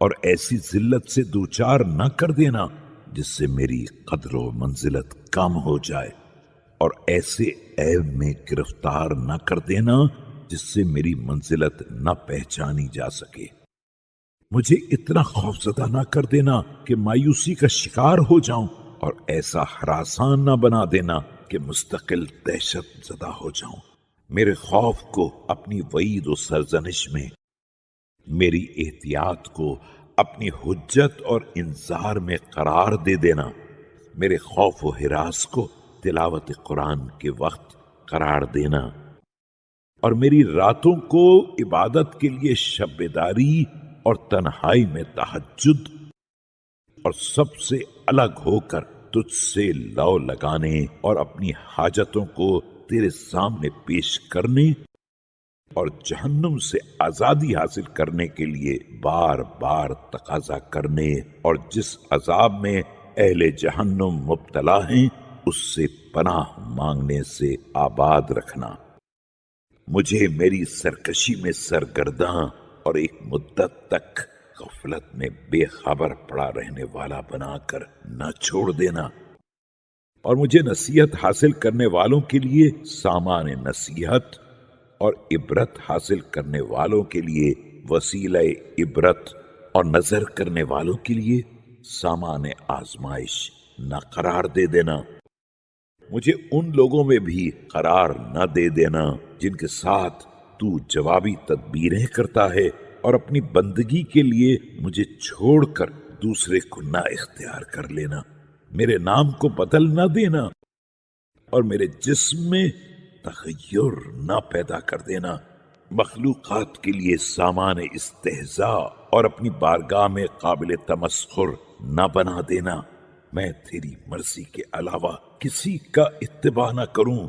اور ایسی ذلت سے دوچار نہ کر دینا جس سے میری قدر و منزلت کم ہو جائے، اور ایسے عیب میں گرفتار نہ کر دینا جس سے میری منزلت نہ پہچانی جا سکے۔ مجھے اتنا خوفزدہ نہ کر دینا کہ مایوسی کا شکار ہو جاؤں، اور ایسا ہراسان نہ بنا دینا کہ مستقل دہشت زدہ ہو جاؤں۔ میرے خوف کو اپنی وعید و سرزنش میں، میری احتیاط کو اپنی حجت اور انذار میں قرار دے دینا، میرے خوف و ہراس کو تلاوت قرآن کے وقت قرار دینا، اور میری راتوں کو عبادت کے لیے شب بیداری اور تنہائی میں تہجد اور سب سے الگ ہو کر تجھ سے لو لگانے اور اپنی حاجتوں کو تیرے سامنے پیش کرنے اور جہنم سے آزادی حاصل کرنے کے لیے بار بار تقاضا کرنے، اور جس عذاب میں اہل جہنم مبتلا ہیں اس سے پناہ مانگنے سے آباد رکھنا۔ مجھے میری سرکشی میں سرگرداں اور ایک مدت تک غفلت میں بے خبر پڑا رہنے والا بنا کر نہ چھوڑ دینا، اور مجھے نصیحت حاصل کرنے والوں کے لیے سامان نصیحت اور عبرت حاصل کرنے والوں کے لیے وسیلہ عبرت اور نظر کرنے والوں کے لیے سامان آزمائش نہ قرار دے دینا۔ مجھے ان لوگوں میں بھی قرار نہ دے دینا جن کے ساتھ تو جوابی تدبیریں کرتا ہے، اور اپنی بندگی کے لیے مجھے چھوڑ کر دوسرے کو نہ اختیار کر لینا۔ میرے نام کو بدل نہ دینا، اور میرے جسم میں تغیر نہ پیدا کر دینا۔ مخلوقات کے لیے سامان استہزاء اور اپنی بارگاہ میں قابل تمسخر نہ بنا دینا۔ میں تیری مرضی کے علاوہ کسی کا اتباع نہ کروں،